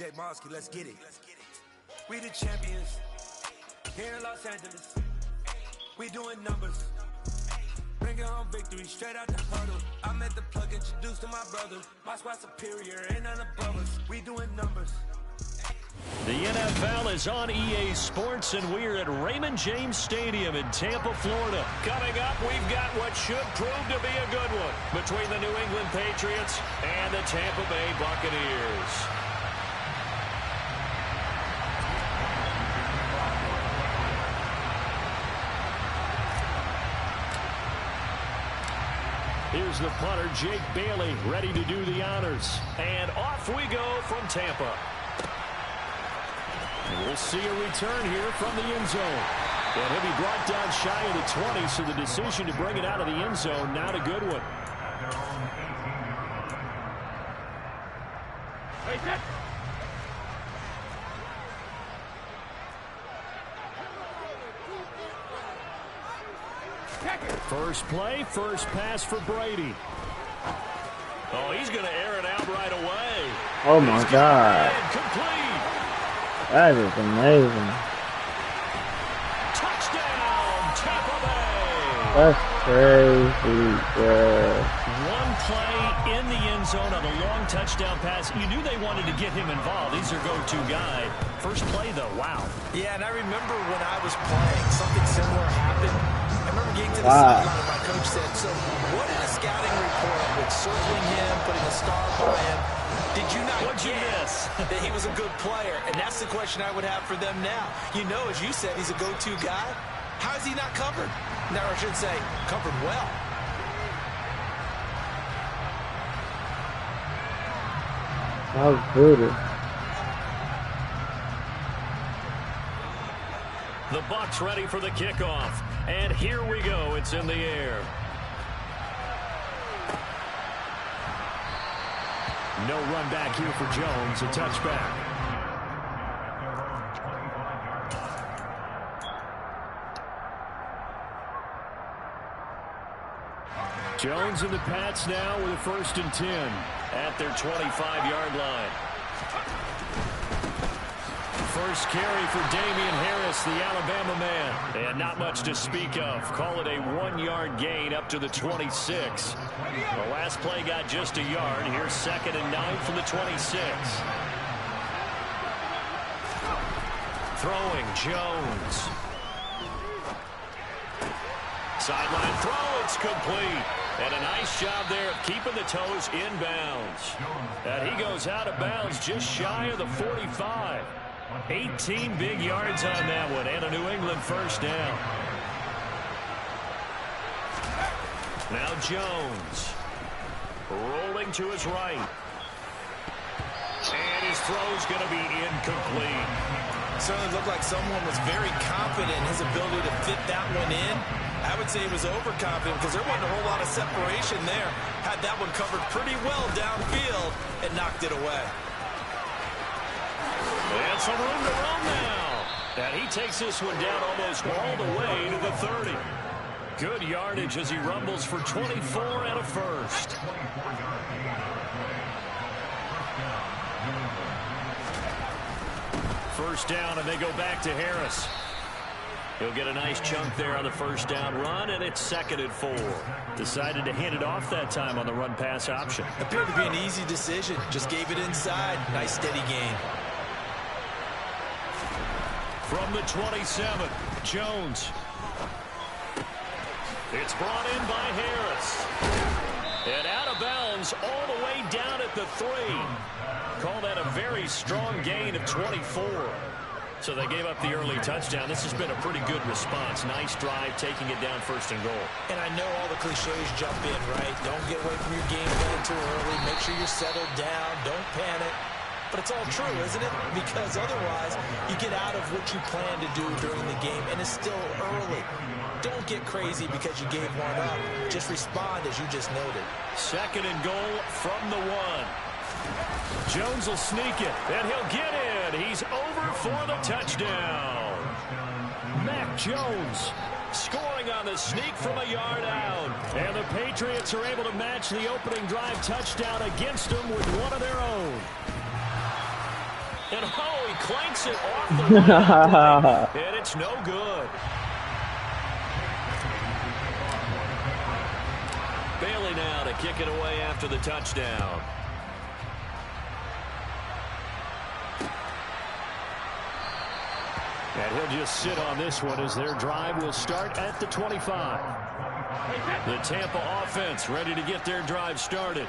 DJ Mosky, let's get it. We the champions here in Los Angeles. We doing numbers. Bringing home victory straight out the huddle. I met the plug, introduced to my brother. My squad superior, ain't none above us. We doing numbers. The NFL is on EA Sports, and we're at Raymond James Stadium in Tampa, Florida. Coming up, we've got what should prove to be a good one between the New England Patriots and the Tampa Bay Buccaneers. Here's the punter, Jake Bailey, ready to do the honors. And off we go from Tampa. And we'll see a return here from the end zone. And he'll be brought down shy of the 20, so the decision to bring it out of the end zone, not a good one. First play, first pass for Brady. Oh, he's going to air it out right away. Oh, my God. Complete. That is amazing. Touchdown, Tampa Bay. That's crazy, bro. One play in the end zone on a long touchdown pass. You knew they wanted to get him involved. He's their go-to guy. First play, though, wow. Yeah, and I remember when I was playing, something similar happened. I remember getting to the sideline and my coach said, so what in a scouting report with circling him, putting a star by him, did you not guess that he was a good player? And that's the question I would have for them now. You know, as you said, he's a go-to guy. How is he not covered? Now, I should say, covered well. That was brutal. The Bucs ready for the kickoff. And here we go. It's in the air. No run back here for Jones. A touchback. Jones and the Pats now with a 1st and 10 at their 25-yard line. First carry for Damian Harris, the Alabama man. And not much to speak of. Call it a 1-yard gain up to the 26. The last play got just a yard. Here's 2nd and 9 from the 26. Throwing, Jones. Sideline throw, it's complete. And a nice job there of keeping the toes inbounds. And he goes out of bounds just shy of the 45. 18 big yards on that one, and a New England first down. Now Jones rolling to his right. And his throw's going to be incomplete. Certainly looked like someone was very confident in his ability to fit that one in. I would say he was overconfident because there wasn't a whole lot of separation there. Had that one covered pretty well downfield and knocked it away. And some room to run now. And he takes this one down almost all the way to the 30. Good yardage as he rumbles for 24 and a first. First down, and they go back to Harris. He'll get a nice chunk there on the first down run, and it's 2nd and 4. Decided to hand it off that time on the run-pass option. Appeared to be an easy decision. Just gave it inside. Nice steady gain. From the 27, Jones. It's brought in by Harris. And out of bounds all the way down at the 3. Call that a very strong gain of 24. So they gave up the early touchdown. This has been a pretty good response. Nice drive, taking it down 1st and goal. And I know all the cliches jump in, right? Don't get away from your game plan too early. Make sure you're settled down. Don't panic. But it's all true, isn't it? Because otherwise, you get out of what you plan to do during the game, and it's still early. Don't get crazy because you gave one up. Just respond as you just noted. 2nd and goal from the 1. Jones will sneak it, and he'll get in. He's over for the touchdown. Mac Jones scoring on the sneak from a yard out. And the Patriots are able to match the opening drive touchdown against them with one of their own. And oh, he clanks it off the line. And it's no good. Bailey now to kick it away after the touchdown. And he'll just sit on this one as their drive will start at the 25. The Tampa offense ready to get their drive started.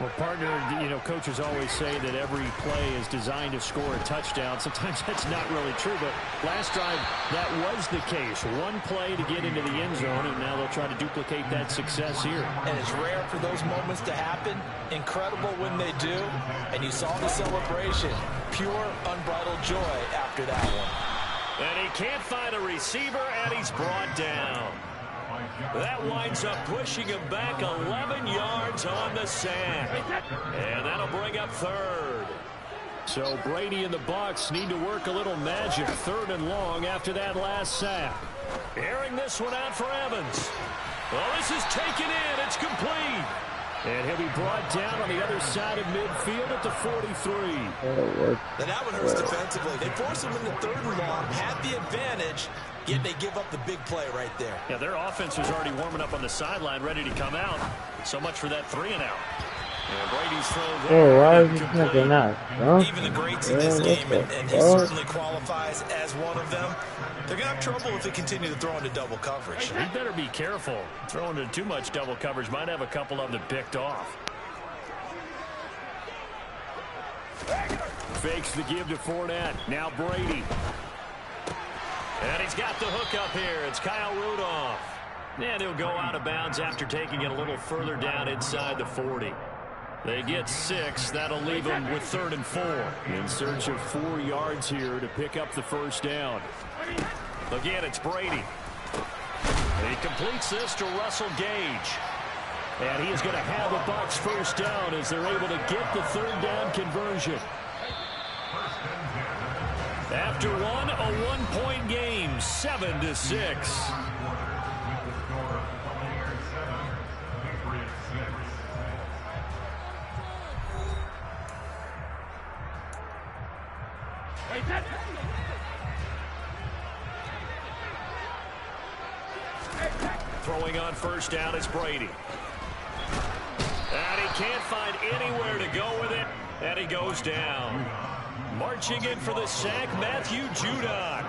Well, partner, you know, coaches always say that every play is designed to score a touchdown. Sometimes that's not really true, but last drive, that was the case. One play to get into the end zone, and now they'll try to duplicate that success here. And it's rare for those moments to happen. Incredible when they do. And you saw the celebration. Pure, unbridled joy after that one. And he can't find a receiver, and he's brought down. That winds up pushing him back 11 yards on the sack. And that'll bring up third. So Brady and the Bucs need to work a little magic. 3rd and long after that last sack. Airing this one out for Evans. Well, this is taken in. It's complete. And he'll be brought down on the other side of midfield at the 43. And that one hurts defensively. They forced him into 3rd and long, had the advantage, yet they give up the big play right there. Yeah, their offense was already warming up on the sideline, ready to come out. So much for that 3-and-out. And Brady's throw there. Why is he making that? Huh? Even the greats in this game, and he certainly qualifies as one of them, they're going to have trouble if they continue to throw into double coverage. He better be careful. Throwing into too much double coverage might have a couple of them picked off. Fakes the give to Fournette. Now Brady. And he's got the hook up here. It's Kyle Rudolph. And he'll go out of bounds after taking it a little further down inside the 40. They get 6. That'll leave them with 3rd and 4. In search of 4 yards here to pick up the first down. Again, it's Brady. He completes this to Russell Gage. And he is going to have the Bucs first down as they're able to get the 3rd down conversion. After one, a one-point game, 7-6. Throwing on first down is Brady. And he can't find anywhere to go with it. And he goes down. Marching in for the sack, Matthew Judon.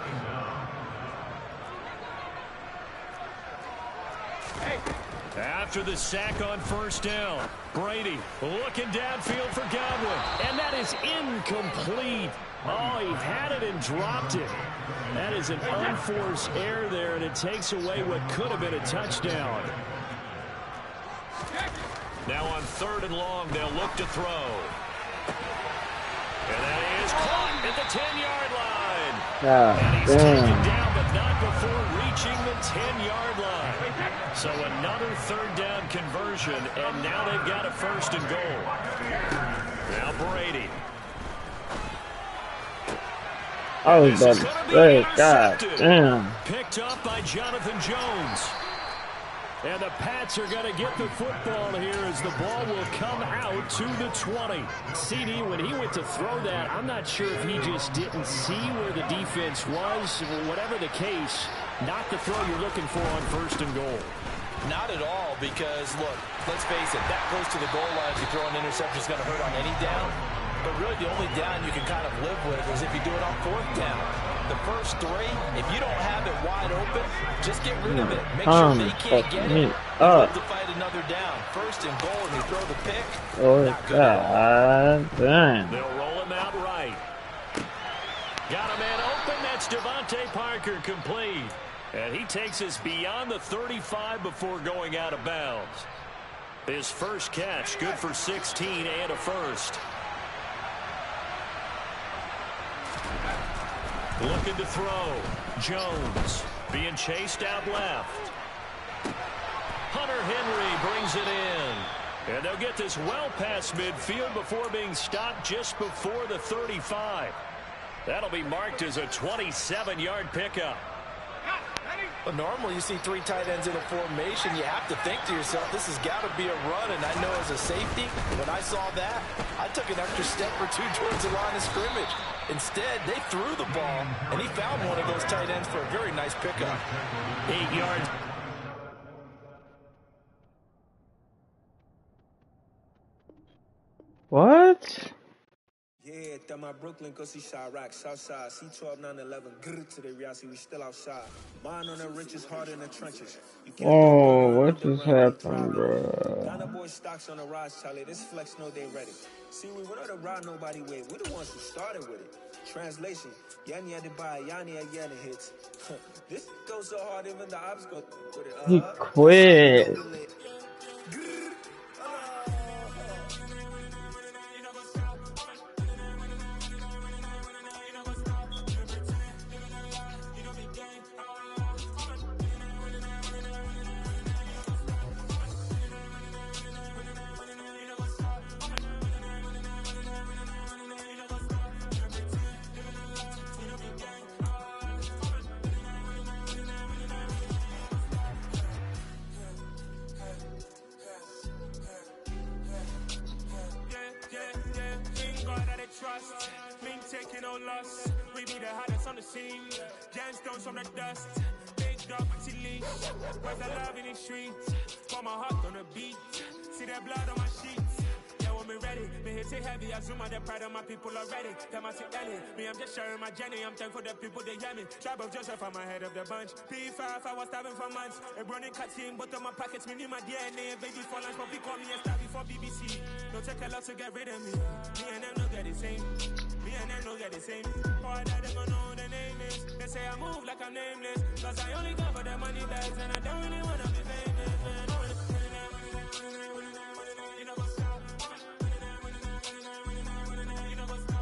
After the sack on first down, Brady looking downfield for Godwin. And that is incomplete. Oh, he had it and dropped it. That is an unforced error there, and it takes away what could have been a touchdown. Now on 3rd and long, they'll look to throw. And that is caught at the 10-yard line. And he's taken down, but not before reaching the 10-yard line. So another 3rd down conversion, and now they've got a 1st and goal. Now Brady. Oh, that's great. God damn. Picked up by Jonathan Jones. And the Pats are going to get the football here as the ball will come out to the 20. CD, when he went to throw that, I'm not sure if he just didn't see where the defense was. Whatever the case, not the throw you're looking for on 1st and goal. Not at all, because, look, let's face it, that close to the goal line, if you throw an interception, is going to hurt on any down. But really, the only down you can kind of live with is if you do it on 4th down. The first 3, if you don't have it wide open, just get rid of it. Make sure they can't get it. You have to fight another down. 1st and goal, and you throw the pick. Oh, God damn. They'll roll him out right. Got a man open. That's Devontae Parker, complete. And he takes us beyond the 35 before going out of bounds. His first catch, good for 16 and a 1st. Looking to throw. Jones being chased out left. Hunter Henry brings it in. And they'll get this well past midfield before being stopped just before the 35. That'll be marked as a 27-yard pickup. Well, normally you see 3 tight ends in a formation. You have to think to yourself, this has got to be a run. And I know as a safety, when I saw that, I took an extra step or 2 towards the line of scrimmage. Instead, they threw the ball, and he found one of those tight ends for a very nice pickup. 8 yards. What? Yeah, that my Brooklyn, go see Chirac, Southside, C12, 911, grrr to the reality, we still outside. Mine on the richest, heart in the trenches. Oh, what just happened, bro? Ghana boy stocks on the rise, Charlie. This flex know they ready. See, we went on the ride nobody with. We the ones who started with it. Translation, Yanni had to buy, Yanni had Yanni hits. This goes so hard, even the ops go with it. He quit. Trust, mean taking no loss. We be the hottest on the scene. Gemstones from the dust. Big dog, pretty leash. Where's the love in the streets? For my heart on the beat. See that blood on my sheets. Yeah, when me ready, me hit it heavy. I zoom out the pride of my people already. Them I see Ellie. Me, I'm just sharing my journey. I'm thankful the people they hear me. Tribe of Joseph, I'm ahead of the bunch. P5, I was starving for months. A running cut team, but on my pockets, me knew my DNA. Baby for lunch, but we call me a star before BBC. No check a lot to get rid of me. Me and them no get the same. Me and them no get the same. Boy, that they gonna know who the name is. They say I move like I'm nameless. Cause I only go for the money bags and I don't really wanna be famous, man. You know what's up? You know what's up? You know what's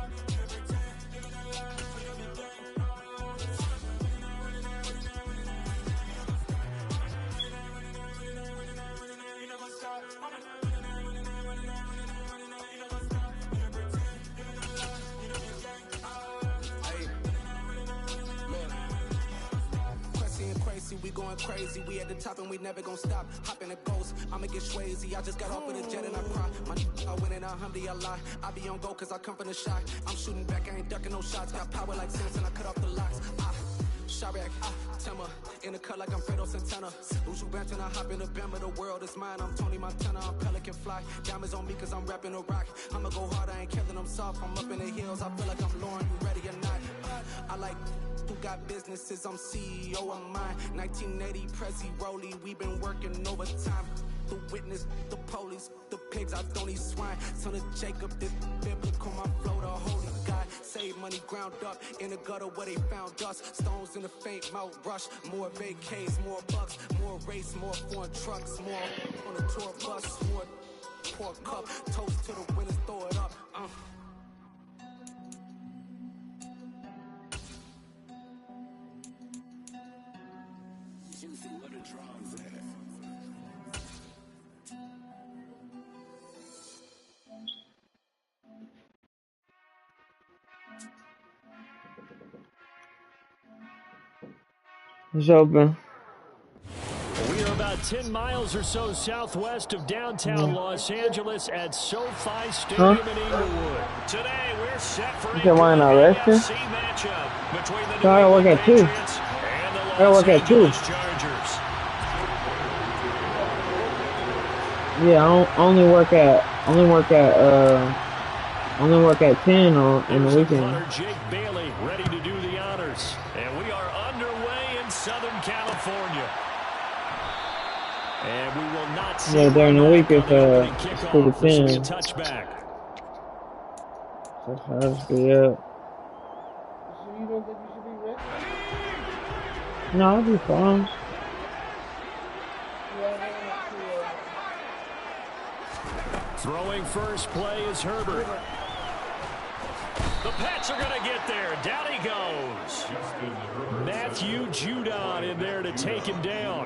up? We going crazy, we at the top and we never gonna stop. Hop in a ghost, I'ma get swayzy. I just got off of the jet and I cry. My I win in a Humvee, I lie. I be on go cause I come from the shot. I'm shooting back, I ain't ducking no shots. Got power like Samson, I cut off the locks. Chirac, Tema, in the cut like I'm Fredo Santana. Uju Banton, I hop in the Bama, the world is mine. I'm Tony Montana, I'm Pelican Fly. Diamonds on me cause I'm rapping a rock. I'ma go hard, I ain't killing them soft. I'm up in the hills, I feel like I'm Lauren, you ready or not? I like who got businesses, I'm CEO of mine. 1980 Prezi Rolly, we been working overtime. The witness, the police, the pigs, I don't eat swine. Son of Jacob, this biblical, my flow, the holy God. Save money ground up in the gutter where they found us. Stones in the faint mouth rush. More vacays, more bucks, more race, more foreign trucks, more on the tour bus, more pour cup. Toast to the winners, throw it up. It's open. We are about 10 miles or so southwest of downtown Los Angeles at SoFi Stadium in Inglewood. Today we're set for a AFC matchup between the New England Patriots and the Los Angeles Chargers. Yeah, I only work at 10 on the weekend. Jake Bailey ready to do the honors, and we are underway in Southern California. And we will not see during the week it's 2 to 10. Touchback. So I'll just be up. So you don't think you should be ready? No, I'll be fine. Throwing first play is Herbert. The Pats are going to get there. Down he goes. Matthew Judon in there to take him down.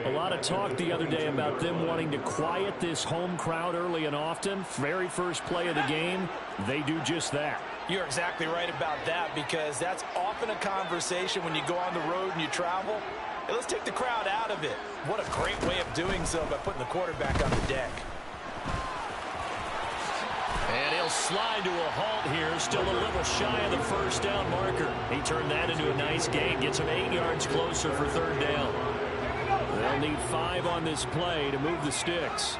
A lot of talk the other day about them wanting to quiet this home crowd early and often. Very first play of the game, they do just that. You're exactly right about that, because that's often a conversation when you go on the road and you travel. Hey, let's take the crowd out of it. What a great way of doing so by putting the quarterback on the deck. And he'll slide to a halt here, still a little shy of the first down marker. He turned that into a nice gain, gets him 8 yards closer for third down. They'll need 5 on this play to move the sticks.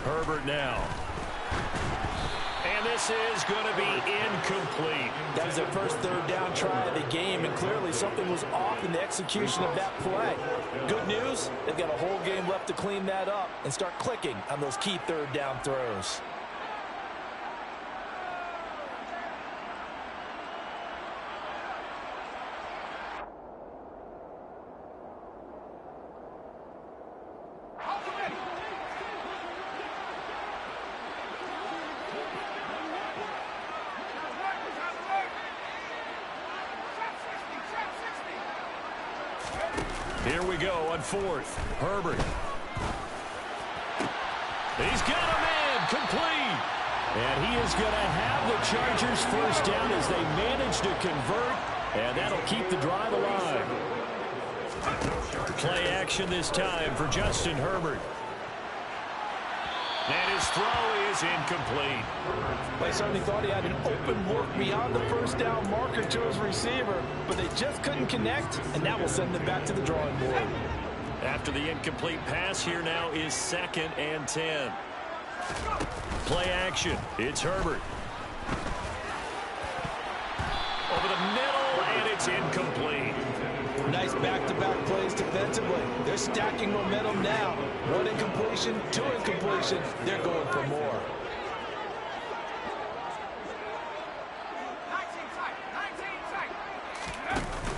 Herbert now. And this is going to be incomplete. That was their first third down try of the game, and clearly something was off in the execution of that play. Good news, they've got a whole game left to clean that up and start clicking on those key third down throws. Here we go on fourth. Herbert. He's got a man complete. And he is going to have the Chargers first down as they manage to convert. And that'll keep the drive alive. Play action this time for Justin Herbert. And his throw is incomplete. They certainly thought he had an open look beyond the first down marker to his receiver, but they just couldn't connect, and that will send them back to the drawing board. After the incomplete pass, here now is 2nd and 10. Play action. It's Herbert. Over the middle, and it's incomplete. Nice back-to-back plays defensively. They're stacking momentum now. 1 incompletion, 2 incompletion. They're going for more.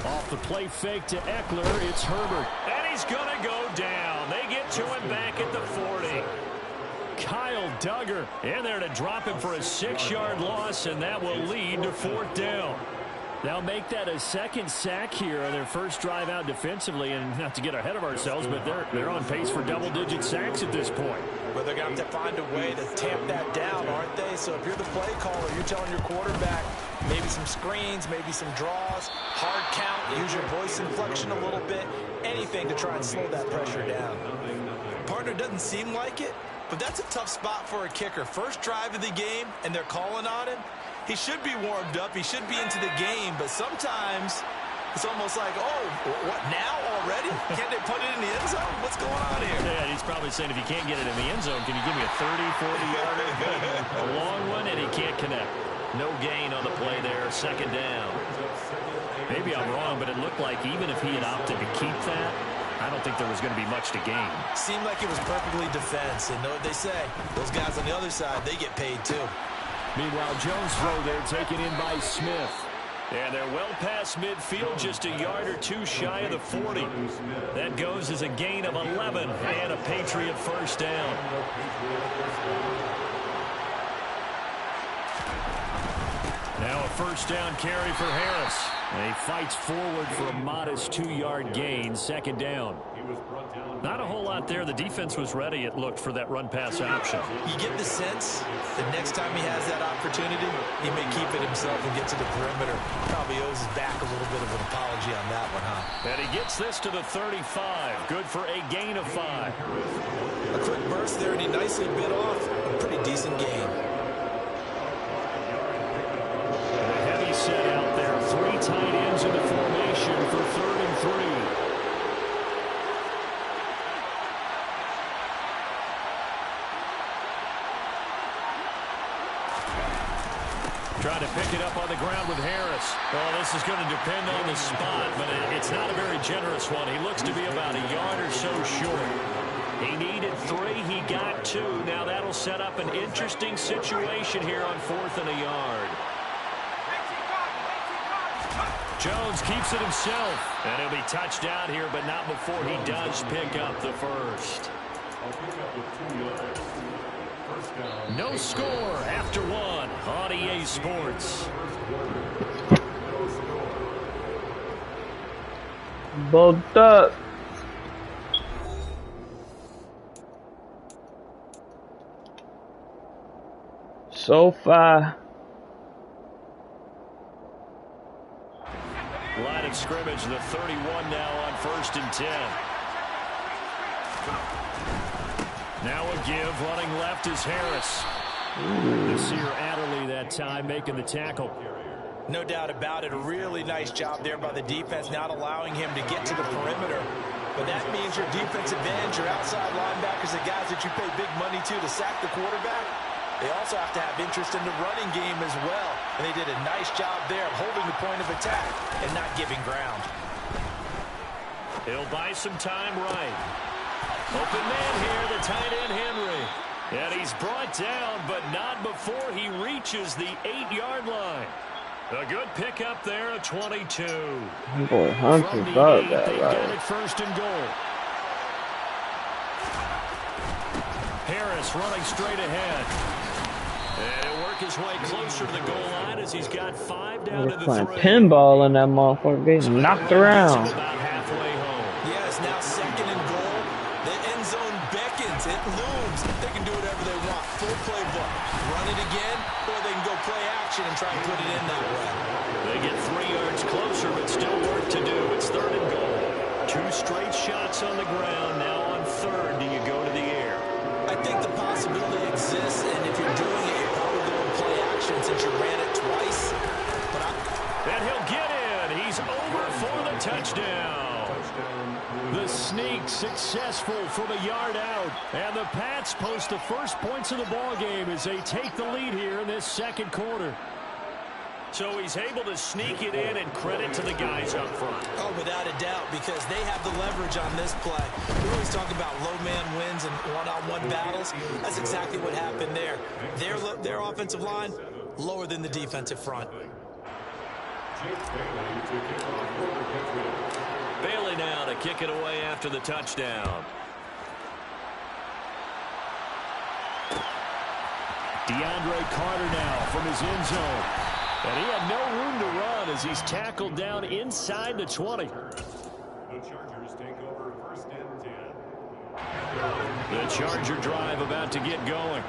Off the play fake to Eckler, it's Herbert. And he's going to go down. They get to him back at the 40. Kyle Duggar in there to drop him for a 6-yard loss, and that will lead to 4th down. They'll make that a second sack here on their first drive out defensively, and not to get ahead of ourselves, but they're on pace for double-digit sacks at this point. But they're going to have to find a way to tamp that down, aren't they? So if you're the play caller, you're telling your quarterback maybe some screens, maybe some draws, hard count, use your voice inflection a little bit, anything to try and slow that pressure down. Partner doesn't seem like it, but that's a tough spot for a kicker. First drive of the game, and they're calling on him. He should be warmed up. He should be into the game, but sometimes it's almost like, oh, what, now already? Can't they put it in the end zone? What's going on here? Yeah, he's probably saying if you can't get it in the end zone, can you give me a 30, 40-yarder? A long one, and he can't connect. No gain on the play there, 2nd down. Maybe I'm wrong, but it looked like even if he had opted to keep that, I don't think there was going to be much to gain. Seemed like it was perfectly defense, and know what they say. Those guys on the other side, they get paid too. Meanwhile, Jones' throw there taken in by Smith. And they're well past midfield, just a yard or 2 shy of the 40. That goes as a gain of 11 and a Patriot first down. Now a first down carry for Harris. And he fights forward for a modest 2-yard gain, 2nd down. Not a whole lot there. The defense was ready, it looked, for that run-pass option. You get the sense that next time he has that opportunity, he may keep it himself and get to the perimeter. Probably owes his back a little bit of an apology on that one, huh? And he gets this to the 35. Good for a gain of 5. A quick burst there, and he nicely bit off a pretty decent gain. And a heavy set out there. 3 tight ends in the formation for 3rd and 3. Trying to pick it up on the ground with Harris. Well, this is going to depend on the spot, but it's not a very generous one. He looks to be about a yard or so short. He needed 3. He got 2. Now that'll set up an interesting situation here on 4th and a yard. Jones keeps it himself. And he'll be touched out here, but not before he does pick up the first. No score after 1 on EA Sports. Bugged up. So far. Line of scrimmage, the 31 now on 1st and 10. Now a give, running left is Harris. Nasir Adderley that time making the tackle. No doubt about it. A really nice job there by the defense, not allowing him to get to the perimeter. But that means your defensive ends, your outside linebackers, the guys that you pay big money to sack the quarterback, they also have to have interest in the running game as well. And they did a nice job there of holding the point of attack and not giving ground. He'll buy some time right. Open man here, the tight end Henry. And he's brought down, but not before he reaches the 8-yard line. A good pickup there, a 22. Boy, Hunter's about that, they right? get it 1st and goal. Harris running straight ahead. And he'll work his way closer to the goal line as he's got 5 down to the 3. Playing pinball in that motherfucker, getting knocked around. About halfway home. Yes, now 2nd and goal. The end zone beckons. It looms. They can do whatever they want. Full playbook. Run it again, or they can go play action and try and put it in that way. They get 3 yards closer, but still work to do. It's 3rd and goal. 2 straight shots on the ground. Now on 3rd, do you go to the air? I think the possibility exists, and if you're doing it, you're probably going to play action since you ran it twice. And he'll get in. He's over for the touchdown. The sneak successful from a yard out. And the Pats post the first points of the ball game as they take the lead here in this 2nd quarter. So he's able to sneak it in, and credit to the guys up front. Oh, without a doubt, because they have the leverage on this play. We always talk about low man wins and one-on-one battles. That's exactly what happened there. Their offensive line, lower than the defensive front. Bailey now to kick it away after the touchdown. DeAndre Carter now from his end zone. And he had no room to run as he's tackled down inside the 20. The Chargers take over 1st and 10. The Charger drive about to get going.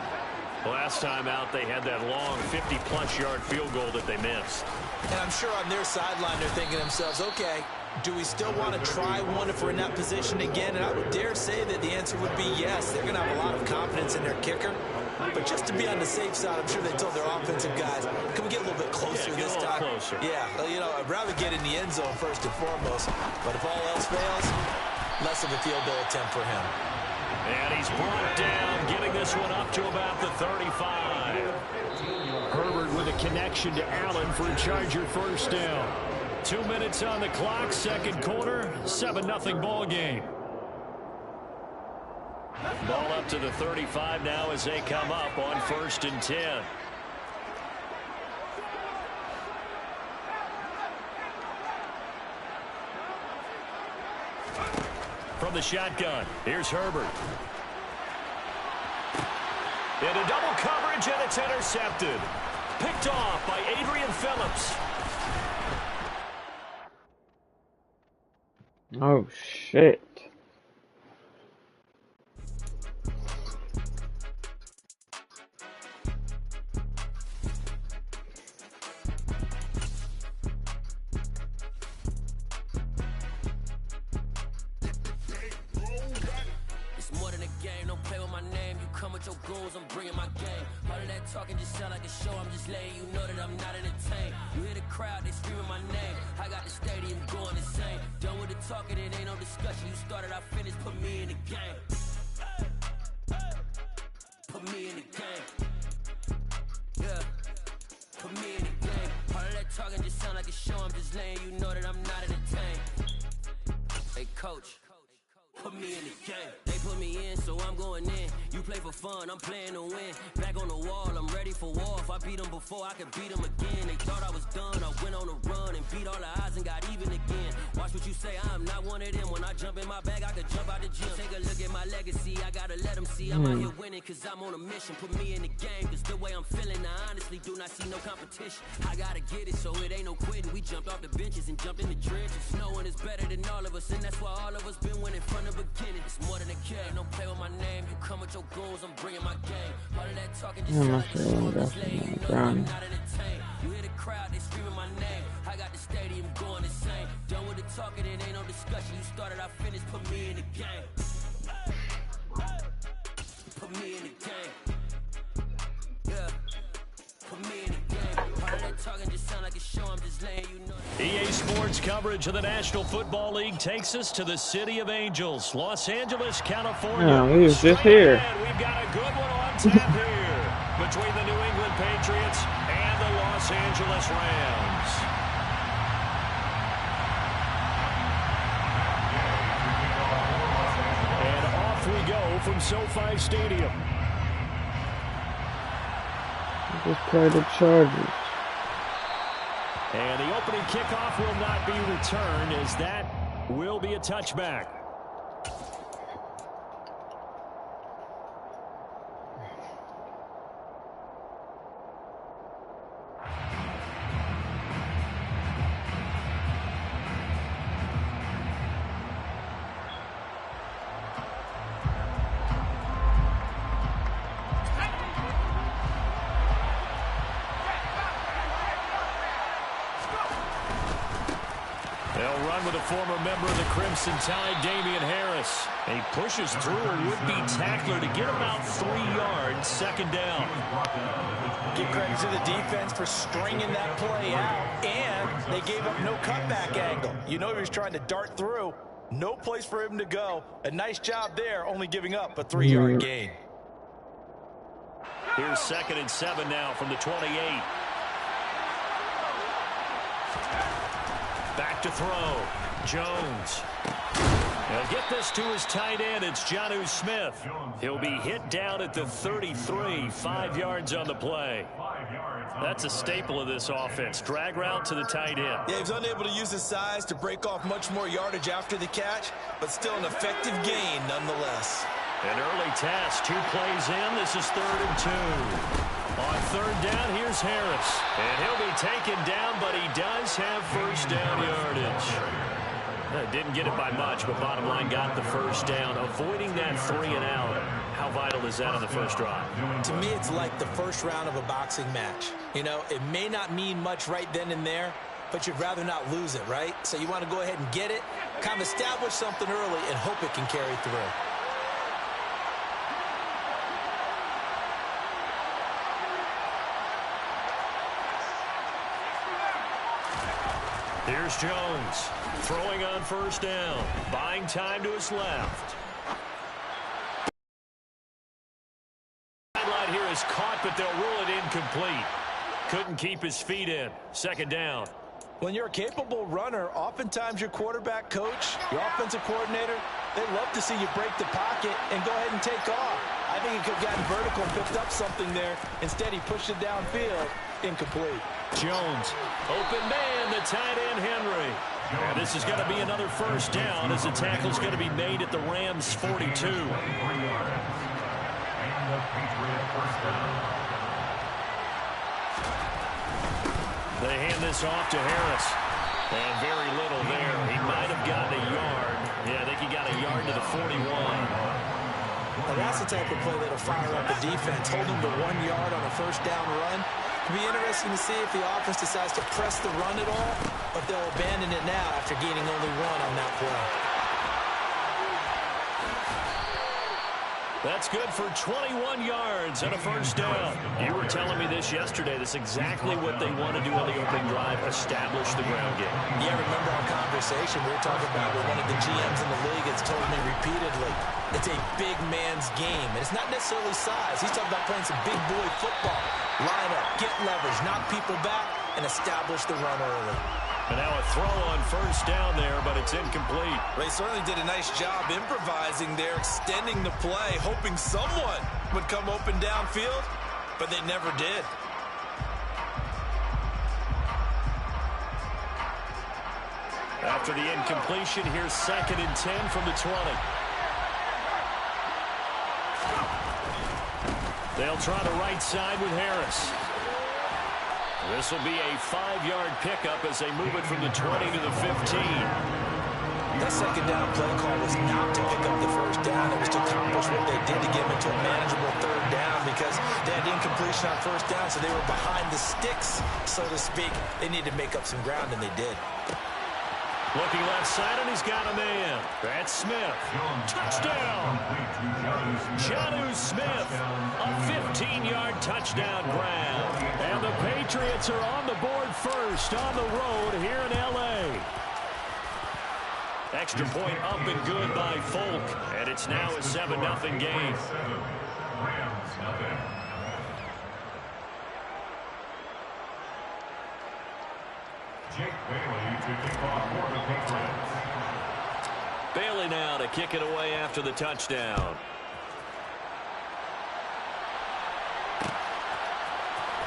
Last time out, they had that long 50-plus yard field goal that they missed. And I'm sure on their sideline they're thinking to themselves, okay, do we still want to try one if we're in that position again? And I would dare say that the answer would be yes. They're going to have a lot of confidence in their kicker. But just to be on the safe side, I'm sure they told their offensive guys, can we get a little bit closer this time? Closer. Yeah, well, you know, I'd rather get in the end zone first and foremost. But if all else fails, less of a field goal attempt for him. And he's brought down, getting this one up to about the 35. Herbert with a connection to Allen for a Charger 1st down. 2 minutes on the clock, 2nd quarter, 7-0 ball game. Ball up to the 35 now as they come up on 1st and 10. From the shotgun, here's Herbert. Into double coverage, and it's intercepted. Picked off by Adrian Phillips. Oh, shit. Your goals, I'm bringing my game. All of that talking just sound like a show. I'm just letting you know that I'm not entertained. You hear the crowd, they screaming my name. I got the stadium going insane. Done with the talking, it ain't no discussion. You started, I finished, put me in the game. Put me in the game. Yeah. Put me in the game. All of that talking just sound like a show. I'm just letting you know that I'm not entertained. Hey, coach. Put me in the game. They put me in, so I'm going in. You play for fun, I'm playing to win. Back on the wall, I'm ready for war. If I beat them before, I could beat them again. They thought I was done, I went on a run and beat all the odds and got even again. Watch what you say, I'm not one of them. When I jump in my bag, I could jump out the gym. Take a look at my legacy, I gotta let them see I'm out here winning, cause I'm on a mission. Put me in the game, cause the way I'm feeling, I honestly do not see no competition. I gotta get it, so it ain't no quitting. We jumped off the benches and jumped in the trenches. No one is better than all of us, and that's why all of us been winning from the beginning. It's more than a game, don't play with my name. You come with your goons, I'm bringing my game. All of that talking just sound like a show. Just letting you know I'm not entertained. You hear the crowd, they screaming my name. I got the stadium going insane. talking, it ain't no discussion. You started, I finished, put me in the game. Put me in the game. Yeah. Put me in the game. All of that talking just sound like a show. I'm just laying you know. EA Sports coverage of the National Football League takes us to the City of Angels, Los Angeles, California. Oh, he was just here. We've got a good one on tap here between the New England Patriots and the Los Angeles Rams. And off we go from SoFi Stadium. Just play the Chargers. And the opening kickoff will not be returned, as that will be a touchback. They'll run with a former member of the Crimson Tide, Damian Harris. He pushes through a would-be tackler to get about 3 yards, second down. Give credit to the defense for stringing that play out, and they gave up no cutback angle. You know he was trying to dart through. No place for him to go. A nice job there, only giving up a 3-yard gain. Here's 2nd and 7 now from the 28. Back to throw. Jones. He'll get this to his tight end. It's Jonnu Smith. He'll be hit down at the 33. 5 yards on the play. That's a staple of this offense. Drag route to the tight end. Yeah, he was unable to use his size to break off much more yardage after the catch, but still an effective gain nonetheless. An early task. 2 plays in. This is 3rd and 2. On 3rd down, here's Harris. And he'll be taken down, but he does have first down yardage. Didn't get it by much, but bottom line got the first down. Avoiding that 3 and out. How vital is that on the first drive? To me, it's like the first round of a boxing match. You know, it may not mean much right then and there, but you'd rather not lose it, right? So you want to go ahead and get it, kind of establish something early, and hope it can carry through. Here's Jones, throwing on first down, buying time to his left. Sideline here is caught, but they'll rule it incomplete. Couldn't keep his feet in. 2nd down. When you're a capable runner, oftentimes your quarterback coach, your offensive coordinator, they love to see you break the pocket and go ahead and take off. I think he could have gotten vertical and picked up something there. Instead, he pushed it downfield. Incomplete. Jones, open man, the tight end Henry. And this is going to be another first down as the tackle's going to be made at the Rams' 42. They hand this off to Harris. And very little there. He might have gotten a yard. Yeah, I think he got a yard to the 41. Well, that's the type of play that'll fire up the defense. Hold them to 1 yard on a first down run. It'll be interesting to see if the offense decides to press the run at all, or if they'll abandon it now after gaining only 1 on that play. That's good for 21 yards and a first down. You were telling me this yesterday. That's exactly what they want to do on the opening drive, establish the ground game. Yeah, remember our conversation we were talking about with one of the GMs in the league has told me repeatedly, it's a big man's game. And it's not necessarily size. He's talking about playing some big boy football. Line up, get leverage, knock people back, and establish the run early. And now a throw on first down there, but it's incomplete. They certainly did a nice job improvising there, extending the play, hoping someone would come open downfield, but they never did. After the incompletion, here's 2nd and 10 from the 20. They'll try the right side with Harris. This will be a 5-yard pickup as they move it from the 20 to the 15. That second down play call was not to pick up the first down. It was to accomplish what they did to get them into a manageable 3rd down because they had incompletion on first down, so they were behind the sticks, so to speak. They needed to make up some ground, and they did. Looking left side, and he's got a man. That's Smith. Touchdown. Jonnu Smith, a 15-yard touchdown grab. And the Patriots are on the board first on the road here in L.A. Extra point up and good by Folk, and it's now a 7-0 game. Jake Bailey to kick off for the Patriots. Bailey now to kick it away after the touchdown.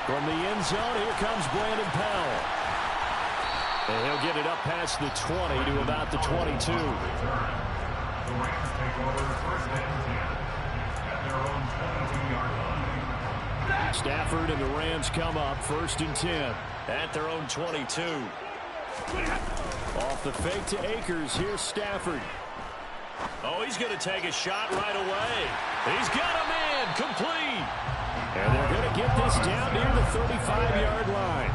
From the end zone, here comes Brandon Powell. And he'll get it up past the 20 to about the 22. The Rams take over first and 10 at their own 22-yard line. Stafford and the Rams come up first and 10. At their own 22. Off the fake to Akers. Here's Stafford. Oh, he's going to take a shot right away. He's got a man complete. And they're going to get this down near the 35-yard line.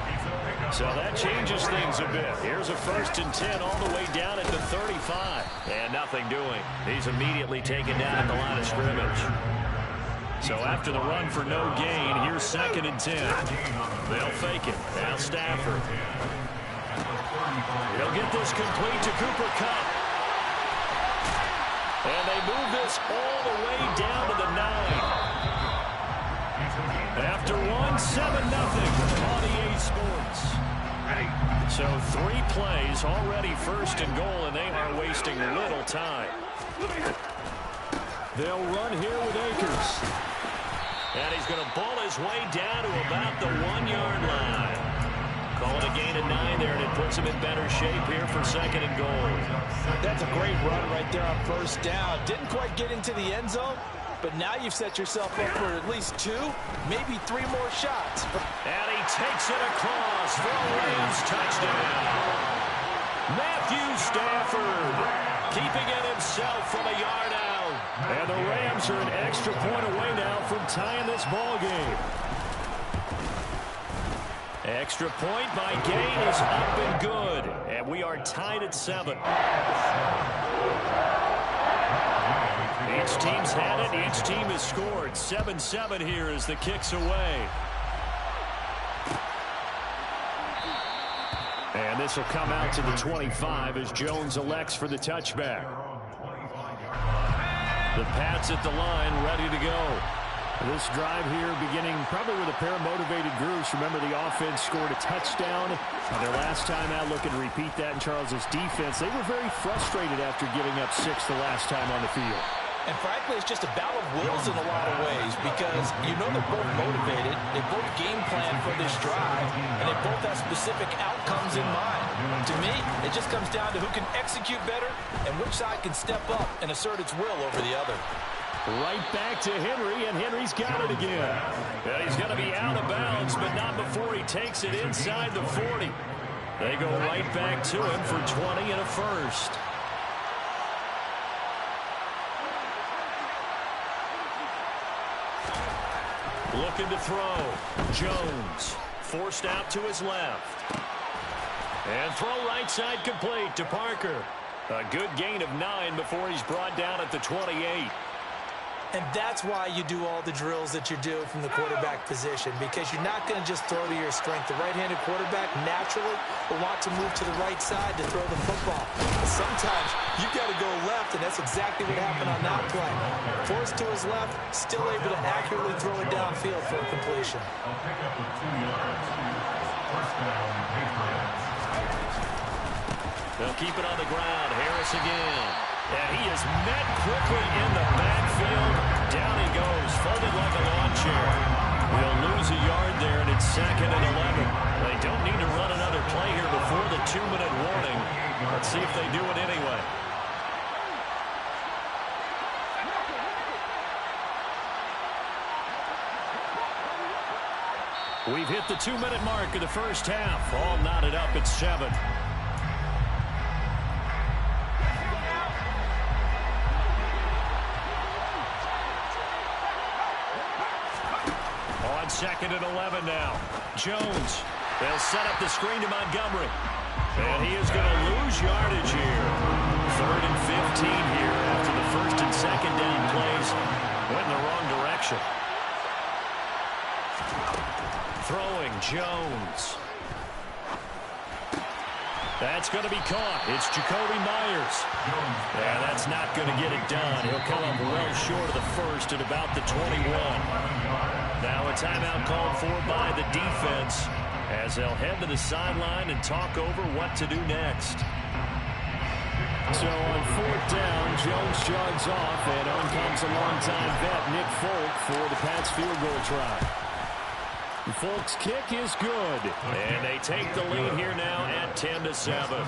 So that changes things a bit. Here's a first and 10 all the way down at the 35. And nothing doing. He's immediately taken down at the line of scrimmage. So after the run for no gain, here's second and 10. They'll fake it. Now Stafford. He'll get this complete to Cooper Kupp. And they move this all the way down to the 9. After 7-0 on EA Sports. So 3 plays already first and goal, and they are wasting little time. They'll run here with Akers. And he's going to ball his way down to about the 1-yard line. Call it a gain of 9 there, and it puts him in better shape here for second and goal. That's a great run right there on first down. Didn't quite get into the end zone, but now you've set yourself up for at least 2, maybe 3 more shots. And he takes it across for a Rams touchdown. Matthew Stafford keeping it himself from a yard out. And the Rams are an extra point away now from tying this ball game. Extra point by Gain is up and good. And we are tied at 7. Each team's had it. Each team has scored. 7-7 here as the kick's away. And this will come out to the 25 as Jones elects for the touchback. The Pats at the line, ready to go. This drive here beginning probably with a pair of motivated groups. Remember, the offense scored a touchdown their last time out. Looking to repeat that in Charles's defense. They were very frustrated after giving up 6 the last time on the field. And frankly, it's just a battle of wills in a lot of ways because you know they're both motivated, they both game plan for this drive, and they both have specific outcomes in mind. To me, it just comes down to who can execute better and which side can step up and assert its will over the other. Right back to Henry, and Henry's got it again. Yeah, he's going to be out of bounds, but not before he takes it inside the 40. They go right back to him for 20 and a first. Looking to throw. Jones forced out to his left. And throw right side complete to Parker. A good gain of 9 before he's brought down at the 28. And that's why you do all the drills that you do from the quarterback position, because you're not going to just throw to your strength. The right-handed quarterback naturally will want to move to the right side to throw the football. But sometimes you've got to go left, and that's exactly what happened on that play. Forced to his left, still able to accurately throw it downfield for a completion. I'll pick up with 2 yards. First down, Patriots. They'll keep it on the ground. Harris again. And he is met quickly in the backfield. Down he goes, folded like a lawn chair. We'll lose a yard there, and it's second and 11. They don't need to run another play here before the 2-minute warning. Let's see if they do it anyway. We've hit the 2-minute mark of the first half. All knotted up at 7. On second and 11 now. Jones. They'll set up the screen to Montgomery. And he is going to lose yardage 15 here after the first and second down plays went in the wrong direction. Throwing Jones. That's going to be caught. It's Jacoby Myers. Yeah, that's not going to get it done. He'll come up well short of the first at about the 21. Now a timeout called for by the defense as they'll head to the sideline and talk over what to do next. So on fourth down, Jones jogs off, and on comes a longtime vet, Nick Folk, for the Pats field goal try. Folk's kick is good. And they take the lead here now at 10-7.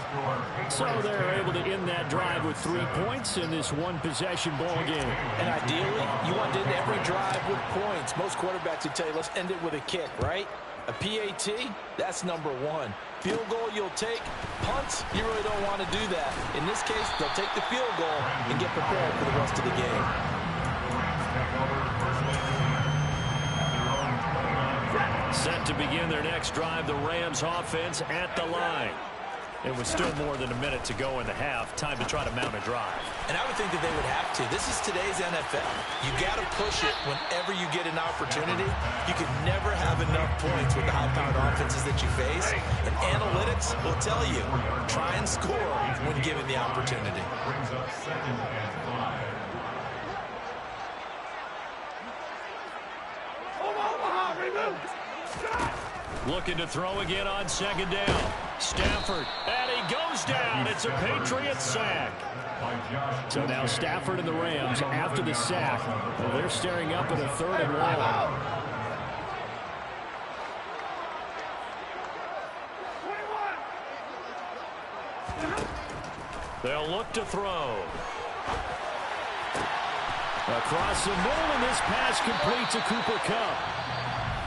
So they're able to end that drive with 3 points in this one-possession ball game. And ideally, you want to end every drive with points. Most quarterbacks would tell you, let's end it with a kick, right? A PAT, that's number one. Field goal you'll take. Punts, you really don't want to do that. In this case, they'll take the field goal and get prepared for the rest of the game. Set to begin their next drive, the Rams offense at the line. It was still more than a minute to go in the half. Time to try to mount a drive. And I would think that they would have to. This is today's NFL. You got to push it whenever you get an opportunity. You can never have enough points with the high-powered offenses that you face. And analytics will tell you, try and score when given the opportunity. Brings up 2nd and 5. Looking to throw again on second down. Stafford, and he goes down. It's a Patriot sack. So now Stafford and the Rams, after the sack, well, they're staring up at a 3rd and long. They'll look to throw. Across the middle, and this pass complete to Cooper Kupp.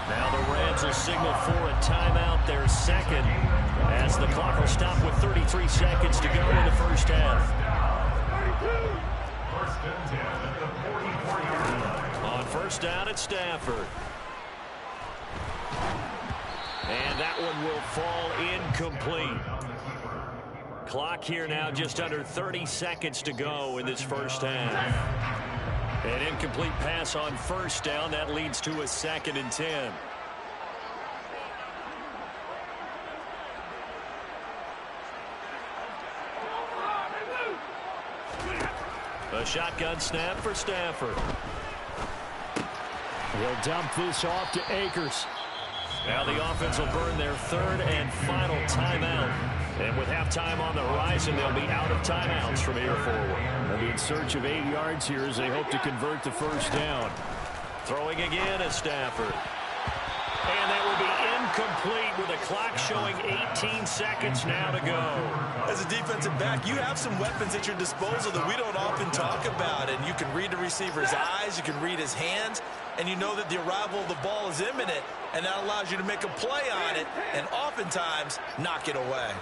Now the Rams will signal for a timeout, their second, as the clock will stop with 33 seconds to go in the first half. First and 10 at the 44-yard line. On first down at Stafford. And that one will fall incomplete. Clock here now just under 30 seconds to go in this first half. An incomplete pass on first down. That leads to a 2nd and 10. A shotgun snap for Stafford. He'll dump this off to Akers. Now the offense will burn their 3rd and final timeout. And with halftime on the horizon, they'll be out of timeouts from here forward. They'll be in search of 8 yards here as they hope to convert the first down. Throwing again at Stafford. And that will be incomplete with the clock showing 18 seconds now to go. As a defensive back, you have some weapons at your disposal that we don't often talk about. And you can read the receiver's eyes, you can read his hands, and you know that the arrival of the ball is imminent, and that allows you to make a play on it and oftentimes knock it away.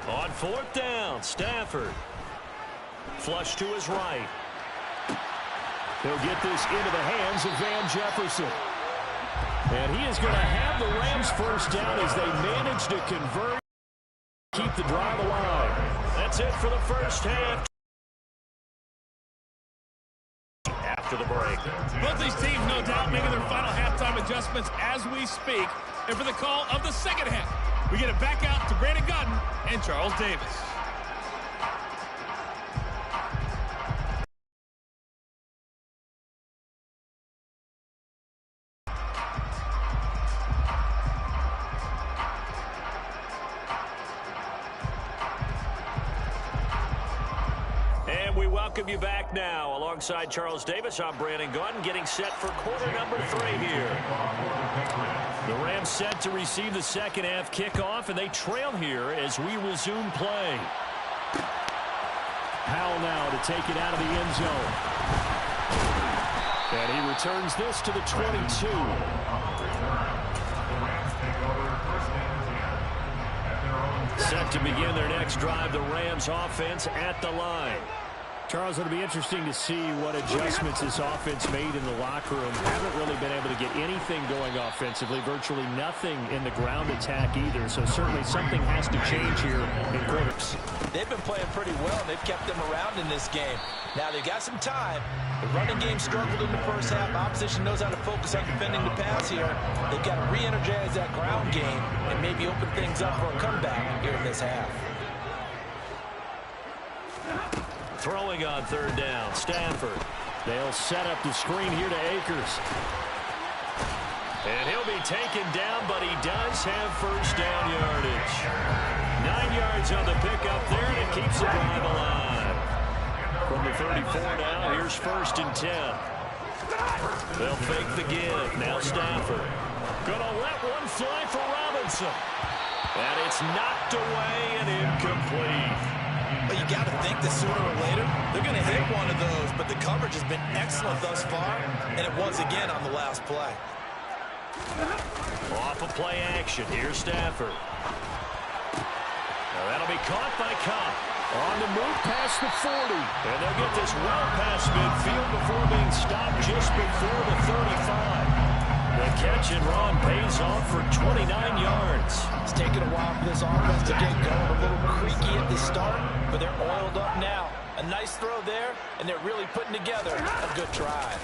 On fourth down, Stafford. Flush to his right. He'll get this into the hands of Van Jefferson. And he is going to have the Rams first down as they manage to convert, keep the drive alive. That's it for the first half. After the break. Both these teams, no doubt, making their final halftime adjustments as we speak. And for the call of the second half, we get it back out to Brandon Gutton and Charles Davis. Welcome you back now. Alongside Charles Davis, I'm Brandon Gutton, getting set for quarter number 3 here. The Rams set to receive the second half kickoff, and they trail here as we resume play. Powell now to take it out of the end zone. And he returns this to the 22. Set to begin their next drive, the Rams offense at the line. Charles, it'll be interesting to see what adjustments this offense made in the locker room. Haven't really been able to get anything going offensively, virtually nothing in the ground attack either. So certainly something has to change here in quarters. They've been playing pretty well. They've kept them around in this game. Now they've got some time. The running game struggled in the first half. Opposition knows how to focus on defending the pass here. They've got to re-energize that ground game and maybe open things up for a comeback here in this half. Throwing on third down, Stafford. They'll set up the screen here to Akers. And he'll be taken down, but he does have first down yardage. 9 yards on the pickup there, and it keeps the drive alive. From the 34 now, here's 1st and 10. They'll fake the give. Now Stafford. Gonna let one fly for Robinson. And it's knocked away and incomplete. But you got to think that sooner or later, they're going to hit one of those. But the coverage has been excellent thus far, and it was again on the last play. Off of play action. Here's Stafford. Now that'll be caught by Cobb. On the move past the 40. And they'll get this well past midfield before being stopped just before the 35. The catch and run pays off for 29 yards. It's taken a while for this offense to get going. A little creaky at the start, but they're oiled up now. A nice throw there, and they're really putting together a good drive.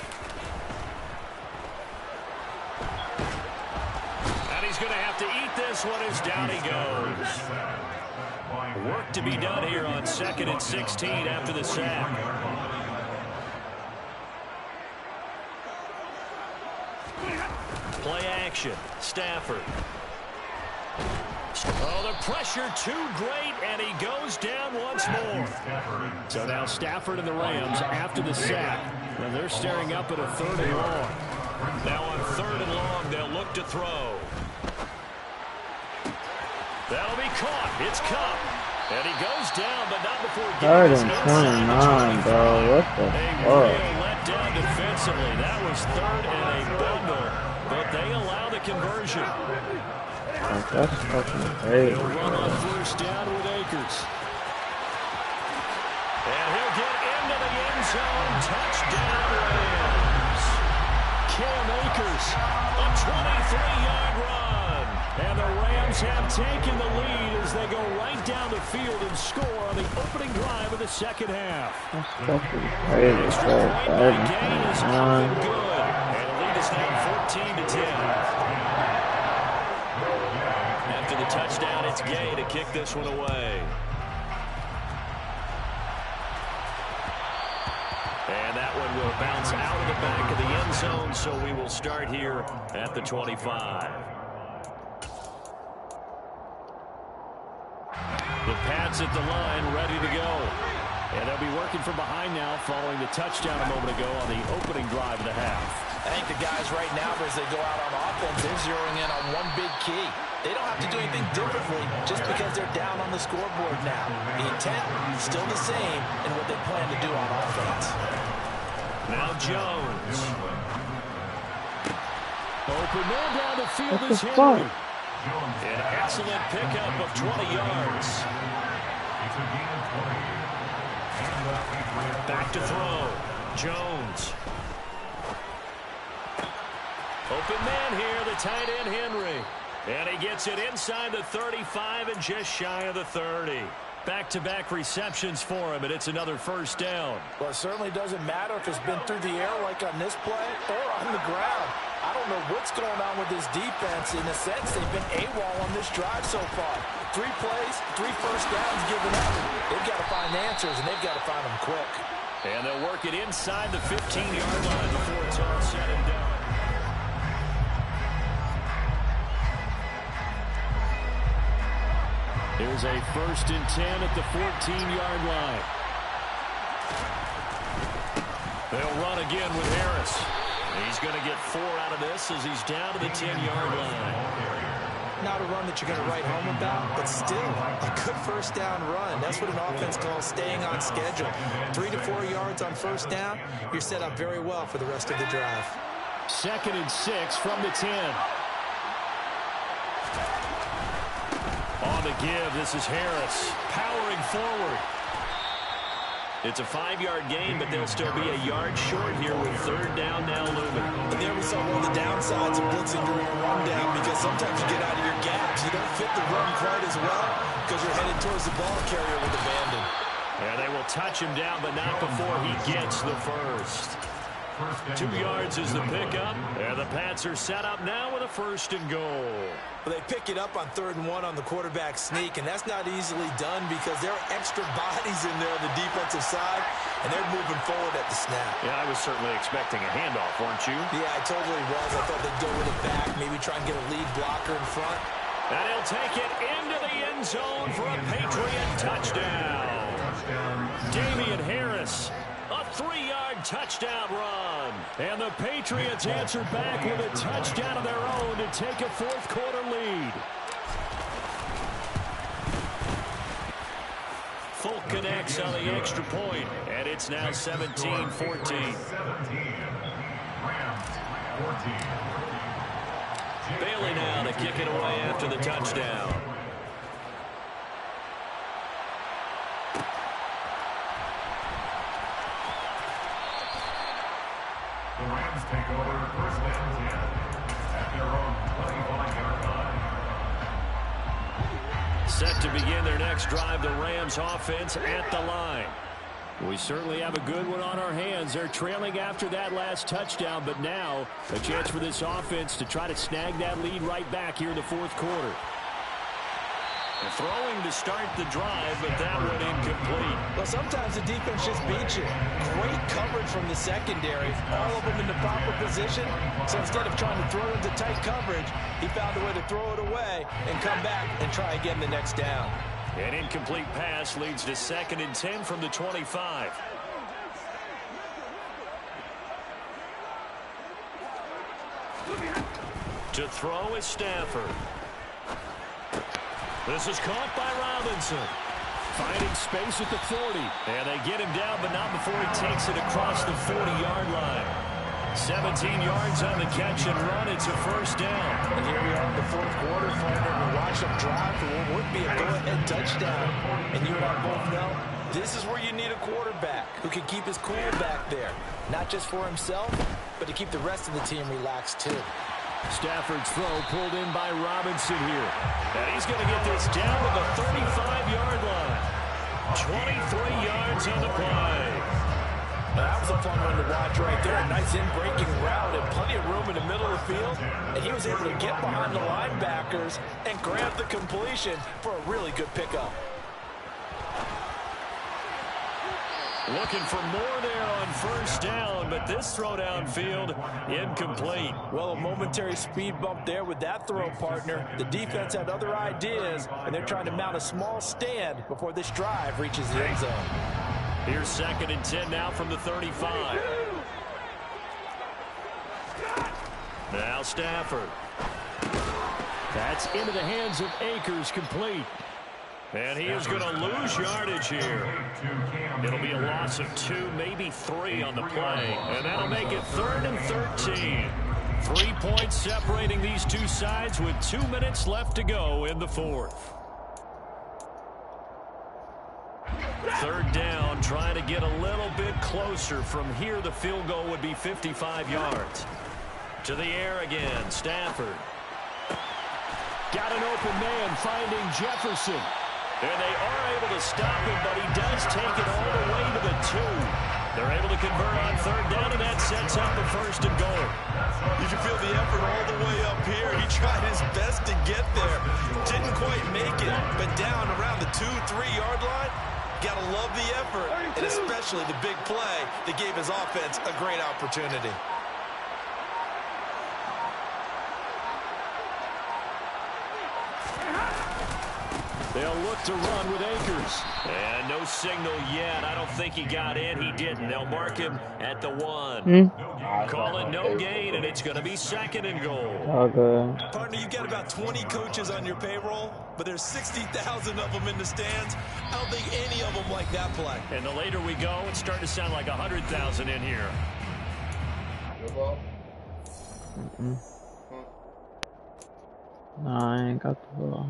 And he's going to have to eat this one as down he goes. Work to be done here on 2nd and 16 after the sack. Play action. Stafford. Oh, the pressure too great, and he goes down once more. So now Stafford and the Rams after the sack. And they're staring up at a 3rd and long. Now on 3rd and long, they'll look to throw. That'll be caught. It's Cup. And he goes down, but not before getting his 29, bro. What the fuck? A real letdown defensively. That was 3rd and a bundle, but they allow the conversion. Like, that's fucking crazy. He'll run on 1st down with Akers. And he'll get into the end zone. Touchdown Rams. Cam Akers, a 23-yard run. And the Rams have taken the lead as they go right down the field and score on the opening drive of the 2nd half. That's fucking crazy. Extra point by Gain is up and good. And the lead is now 14-10. After the touchdown, it's Gay to kick this one away. And that one will bounce out of the back of the end zone, so we will start here at the 25. The Pats at the line, ready to go. And they'll be working from behind now following the touchdown a moment ago on the opening drive of the half. I think the guys right now, as they go out on offense, they're zeroing in on one big key. They don't have to do anything differently just because they're down on the scoreboard now. The intent is still the same in what they plan to do on offense. Now Jones. Open man down the field is Henry. An excellent pickup of 20 yards. Back to throw. Jones. Open man here, the tight end Henry. And he gets it inside the 35 and just shy of the 30. Back-to-back receptions for him, and it's another 1st down. Well, it certainly doesn't matter if it's been through the air like on this play or on the ground. I don't know what's going on with this defense. In a sense, they've been AWOL on this drive so far. 3 plays, 3 first downs given up. They've got to find answers, and they've got to find them quick. And they'll work it inside the 15-yard line before it's all said and done. Here's a 1st and 10 at the 14-yard line. They'll run again with Harris. He's going to get 4 out of this as he's down to the 10-yard line. Not a run that you're going to write home about, but still a good 1st down run. That's what an offense calls staying on schedule. 3 to 4 yards on 1st down, you're set up very well for the rest of the drive. 2nd and 6 from the 10. On the give, this is Harris powering forward. It's a 5-yard gain, but they'll still be a yard short here with 3rd down now looming. And there we saw one of the downsides of blitzing during a rundown, because sometimes you get out of your gaps. You don't fit the run quite as well because you're headed towards the ball carrier with abandon. Yeah, they will touch him down, but not before he gets the first. 2 yards is the pickup, and the Pats are set up now with a 1st and goal. Well, they pick it up on 3rd and 1 on the quarterback sneak, and that's not easily done because there are extra bodies in there on the defensive side, and they're moving forward at the snap. Yeah, I was certainly expecting a handoff, weren't you? Yeah, I totally was. I thought they'd go with it back, maybe try and get a lead blocker in front. And he'll take it into the end zone for a Patriot touchdown. Damian Harris, a 3-yard touchdown run. And the Patriots answer back with a touchdown of their own to take a 4th quarter lead. Full connects on the extra point, and it's now 17-14. 17. Rams 14. Bailey now to kick it away after the touchdown. The Rams take over 1st and 10 at their own 25-yard line. Set to begin their next drive, the Rams offense at the line. We certainly have a good one on our hands. They're trailing after that last touchdown, but now a chance for this offense to try to snag that lead right back here in the 4th quarter. Throwing to start the drive, but that one incomplete. Well, sometimes the defense just beats you. Great coverage from the secondary. All of them in the proper position. So instead of trying to throw into tight coverage, he found a way to throw it away and come back and try again the next down. An incomplete pass leads to 2nd and 10 from the 25. To throw is Stafford. This is caught by Robinson. Finding space at the 40. And they get him down, but not before he takes it across the 40-yard line. 17 yards on the catch and run. It's a 1st down. And here we are in the 4th quarter, and we watch them drive for what would be a go-ahead touchdown. And you and I both know this is where you need a quarterback who can keep his cool back there. Not just for himself, but to keep the rest of the team relaxed too. Stafford's throw pulled in by Robinson here. And he's going to get this down to the 35-yard line. 23 yards on the play. That was a fun one to watch right there. A nice in-breaking route and plenty of room in the middle of the field. And he was able to get behind the linebackers and grab the completion for a really good pickup. Looking for more there on 1st down, but this throw downfield incomplete. Well, a momentary speed bump there with that throw, partner. The defense had other ideas, and they're trying to mount a small stand before this drive reaches the end zone. Here's 2nd and 10 now from the 35. Now Stafford. That's into the hands of Akers, complete. And he is going to lose yardage here. It'll be a loss of 2, maybe 3 on the play. And that'll make it 3rd and 13. 3 points separating these two sides with 2 minutes left to go in the 4th. 3rd down, trying to get a little bit closer. From here, the field goal would be 55 yards. To the air again, Stafford. Got an open man, finding Jefferson. And they are able to stop him, but he does take it all the way to the 2. They're able to convert on 3rd down, and that sets up the 1st and goal. You can feel the effort all the way up here. He tried his best to get there. Didn't quite make it, but down around the 2-3-yard line, gotta love the effort, and especially the big play that gave his offense a great opportunity. They'll look to run with Akers. And no signal yet. I don't think he got in. He didn't. They'll mark him at the 1. Call it no gain, and it's going to be 2nd and goal. Okay. Partner, you've got about 20 coaches on your payroll, but there's 60,000 of them in the stands. I don't think any of them like that play. And the later we go, it's starting to sound like 100,000 in here. No, I ain't got the ball.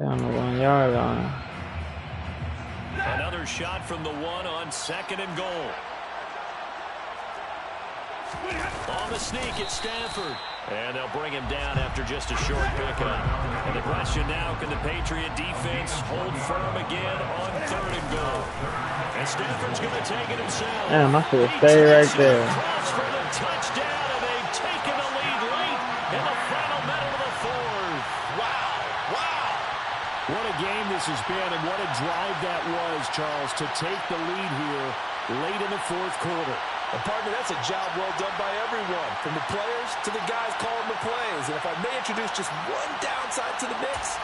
Down the 1 yard line. Another shot from the 1 on 2nd and goal. On the sneak, it's Stafford. And they'll bring him down after just a short pickup. And the question now, can the Patriot defense hold firm again on 3rd and goal? And Stafford's going to take it himself. Damn, I should have stayed right there. For the touchdown, and they've taken the lead late in the final minute of the 4th. Wow. What a game this has been, and what a drive that was, Charles, to take the lead here late in the 4th quarter. And partner, that's a job well done by everyone, from the players to the guys calling the plays. And if I may introduce just one downside to the mix,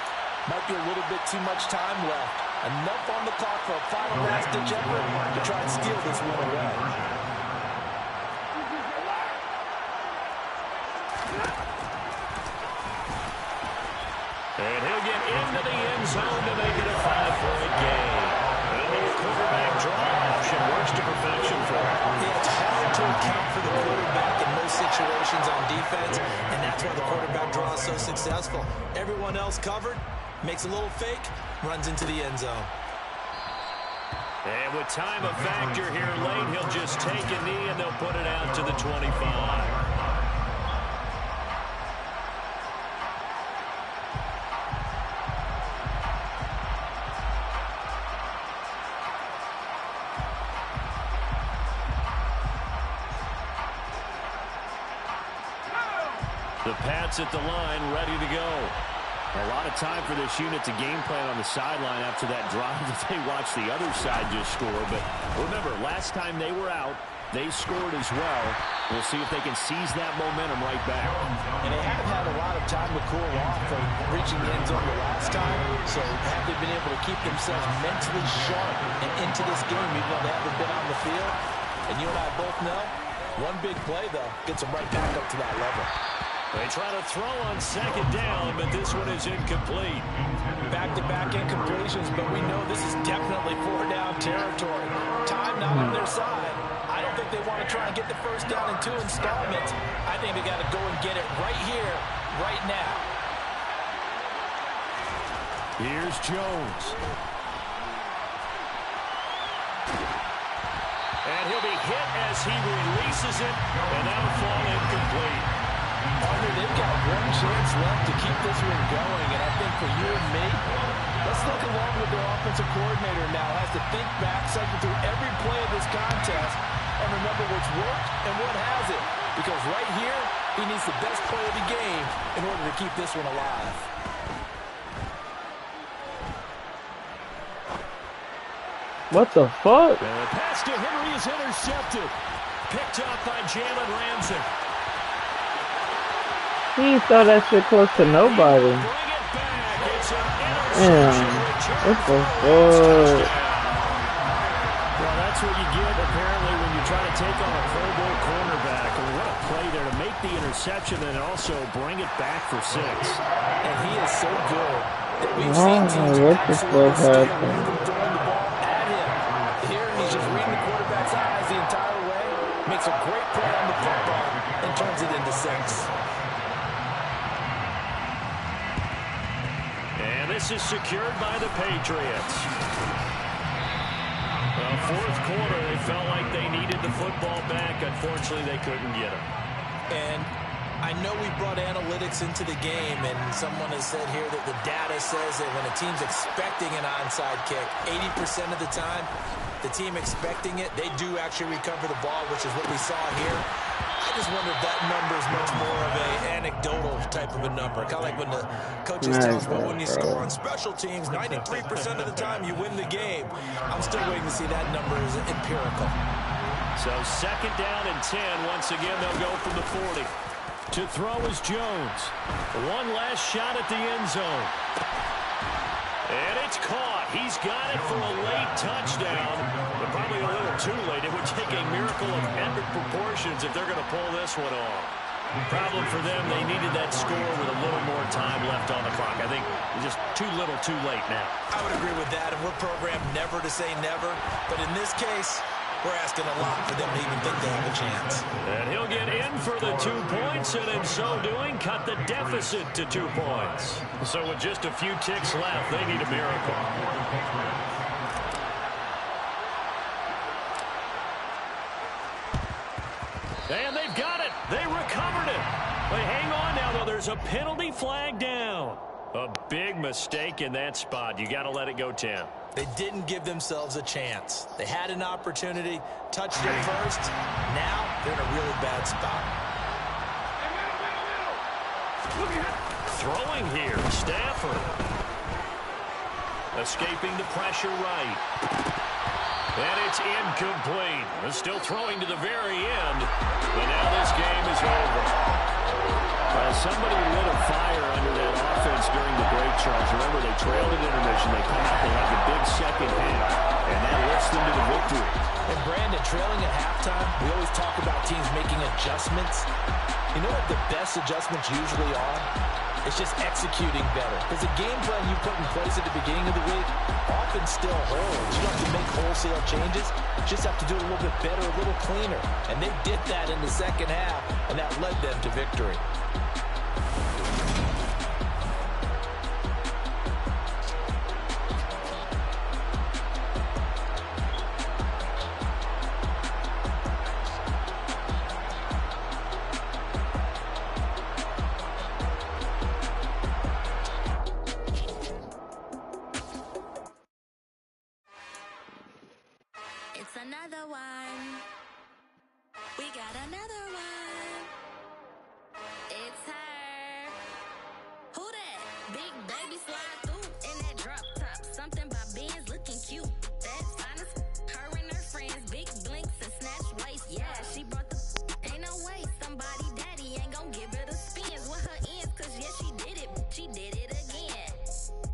might be a little bit too much time left. Enough on the clock for a final last-ditch effort to try and steal this one away. And he'll get into the end zone to make it a 5-point game. And a little quarterback draw option works to perfection for him. Yeah, it's hard to account for the quarterback in most situations on defense, and that's why the quarterback draw is so successful. Everyone else covered, makes a little fake, runs into the end zone. And with time a factor here late, he'll just take a knee and they'll put it out to the 25. The Pats at the line, ready to go. A lot of time for this unit to game plan on the sideline after that drive that they watched the other side just score. But remember, last time they were out, they scored as well. We'll see if they can seize that momentum right back. And they haven't had a lot of time to cool off from reaching the end zone the last time. So have they been able to keep themselves mentally sharp and into this game, even though they haven't been on the field? And you and I both know, one big play, though, gets them right back up to that level. They try to throw on 2nd down, but this one is incomplete. Back-to-back incompletions, but we know this is definitely 4-down territory. Time not on their side. I don't think they want to try and get the first down in 2 installments. I think they got to go and get it right here, right now. Here's Jones. And he'll be hit as he releases it, and that'll fall incomplete. Partner, they've got one chance left to keep this one going, and I think for you and me, let's look along with their offensive coordinator now. Has to think back, cycle through every play of this contest, and remember what's worked and what hasn't. Because right here, he needs the best play of the game in order to keep this one alive. What the fuck? And the pass to Henry is intercepted. Picked up by Jalen Ramsey. He throw that shit close to nobody. Damn. What the fuck? Well, that's what you get, apparently, when you try to take on a Pro Bowl cornerback. And what a play there to make the interception and also bring it back for 6. And he is so good that we've Oh, seen teams what the fuck happened? throwing the ball at him. Here, he's just reading the quarterback's eyes the entire way, makes a great play on the football, and turns it into 6. This is secured by the Patriots. Well, 4th quarter, they felt like they needed the football back. Unfortunately, they couldn't get it. And I know we brought analytics into the game, and someone has said here that the data says that when a team's expecting an onside kick, 80% of the time, the team expecting it, they do actually recover the ball, which is what we saw here. I just wonder if that number is much more of a anecdotal type of a number. Kind of like when the coaches tell us about when you score on special teams, 93% of the time you win the game. I'm still waiting to see that number is empirical. So 2nd down and 10. Once again, they'll go from the 40. To throw is Jones. One last shot at the end zone. And it's caught. He's got it for a late touchdown, but probably a little too late. It would take a miracle of epic proportions if they're going to pull this one off. Problem for them, they needed that score with a little more time left on the clock. I think just too little too late now. I would agree with that, and we're programmed never to say never. But in this case, We're asking a lot for them to even think they have a chance. And he'll get in for the 2 points, and in so doing, cut the deficit to 2 points. So with just a few ticks left, they need a miracle. And they've got it. They recovered it. But hang on now, though. There's a penalty flag down. A big mistake in that spot. You got to let it go, Tim. They didn't give themselves a chance. They had an opportunity, touched it first. Now they're in a really bad spot. Throwing here, Stafford. Escaping the pressure right. And it's incomplete. They're still throwing to the very end. But now this game is over. Somebody lit a fire under that offense during the break, Charles. Remember, they trailed at intermission. They come out, they have the big second half, and that lifts them to the victory. And Brandon, trailing at halftime, we always talk about teams making adjustments. You know what the best adjustments usually are? It's just executing better. Because the game plan you put in place at the beginning of the week often still holds. You don't have to make wholesale changes. You just have to do it a little bit better, a little cleaner. And they did that in the second half, and that led them to victory. Another one. We got another one. It's her. Who that? Big baby slide through in that drop top. Something about Benz looking cute. That finest. Her and her friends. Big blinks and snatch waist. Yeah, she brought the. Ain't no way. Somebody daddy ain't gon' give her the spins with her ends. Cause yeah, she did it. She did it again.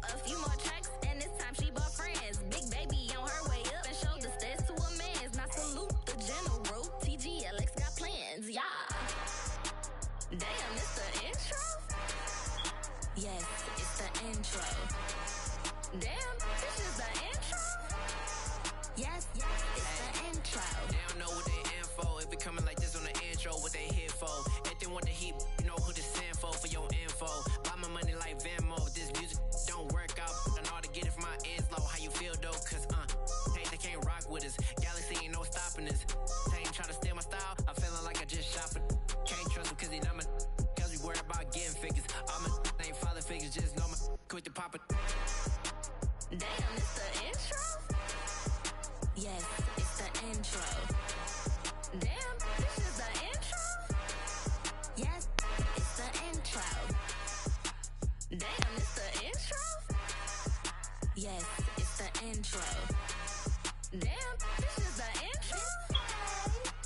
A few more tracks and this time she bought friends. Big baby on her way up and showed the stairs to a man's. Now salute the general. TGLX got plans, yeah. Damn, it's the intro? Yes, it's the intro. Damn, this is the intro? Yes, it's the intro. They don't know what they info. If it coming like this on the intro, what they here for? If they want the heat, you know who to send for your info. Buy my money like Venmo. This music don't work out. I know how to get it from my ends low. How you feel though? Cause hey, they can't rock with us. Galaxy ain't no stopping us. They ain't trying to steal my style. I'm feeling like I just shop it. Can't trust him cause he not my. Cause we worried about getting figures. All my ain't father figures. Just know my quit the pop it. Damn, it's the intro? Yes, it's the intro. Damn, this is the intro? Yes, it's the intro. Damn, it's the intro? Yes, it's the intro. Damn, this is the intro?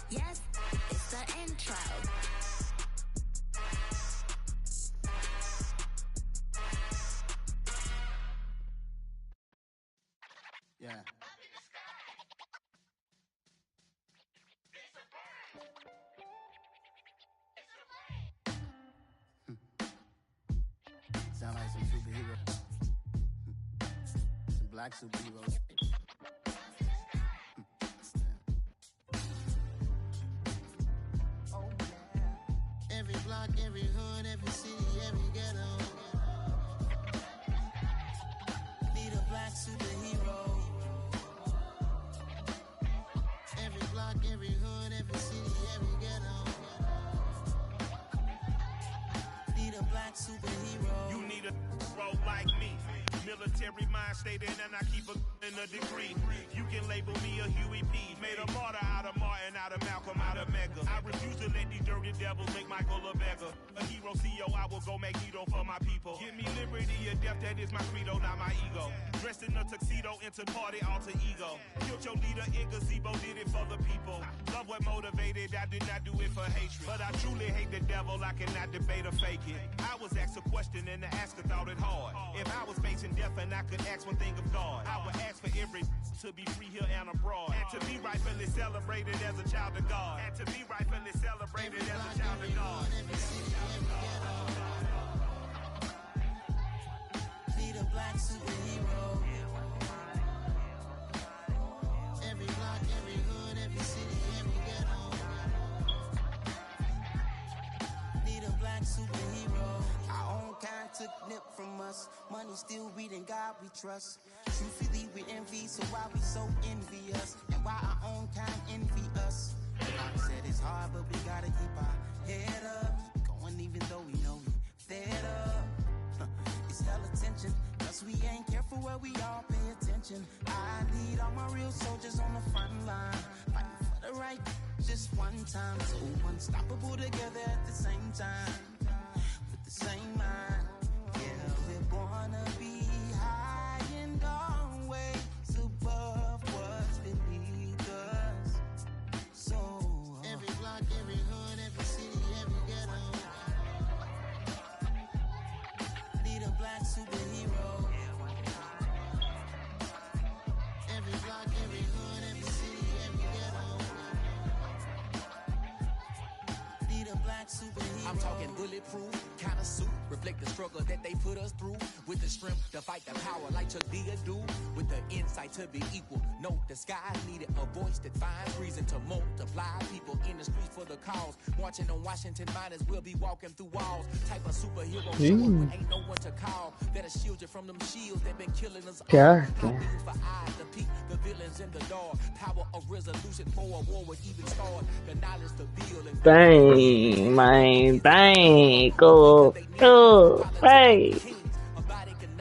Yes, it's the intro. Yeah. Sound like some superheroes. Some black superheroes. Every block, every hood, every city, every ghetto. Need a black superhero. Every block, every hood, every city, every ghetto. Need a black superhero. You need a bro like me. Military mind stated, and I keep in a degree. You can label me a Huey P. Made a martyr out of Martin, out of Malcolm, out of Mega. I refuse to let these dirty devils make Michael a beggar. A hero CEO, I will go Magneto for my people. Give me liberty or death, that is my credo, not my ego. Dressed in a tuxedo, into party, alter ego. Killed your leader in gazebo, did it for the people. Love what motivated, I did not do it for hatred. But I truly hate the devil, I cannot debate or fake it. I was asked a question and the asker thought it hard. If I was facing death and I could ask one thing of God, I would ask for every to be free here and abroad. And to be rightfully celebrated as a child of God. And to be rightfully celebrated as a child of God. Need a black superhero. Every block, every hood, every black superhero. Our own kind took nip from us. Money still reading God we trust. Truthfully we envy, so why we so envious? And why our own kind envy us? I said it's hard, but we gotta keep our head up. Going even though we know we fed up. It's hella tension, cause we ain't careful where we all pay attention. I need all my real soldiers on the front line, fighting for the right just one time. So unstoppable together at the same time, with the same mind. Yeah, we're gonna be high and always above what's beneath us. So every block, every hood, every city, every ghetto need a black superhero. Every block, every hood, every city, every ghetto need a black superhero. I'm talking bulletproof kind of suit, reflect the struggle that they put us through, with the strength to fight the power like Chuck D do, with the insight to be equal. Note the sky needed a voice that finds reason to multiply people in the streets for the cause. Marching on Washington miners will be walking through walls. Type of superhero show up when ain't no one to call. That'll shield you from them shields that been killing us all. Yeah. For eyes to peek the villains in the dark. Power of resolution for a war would even start. The knowledge to build and Dang, man, dang, go, bang.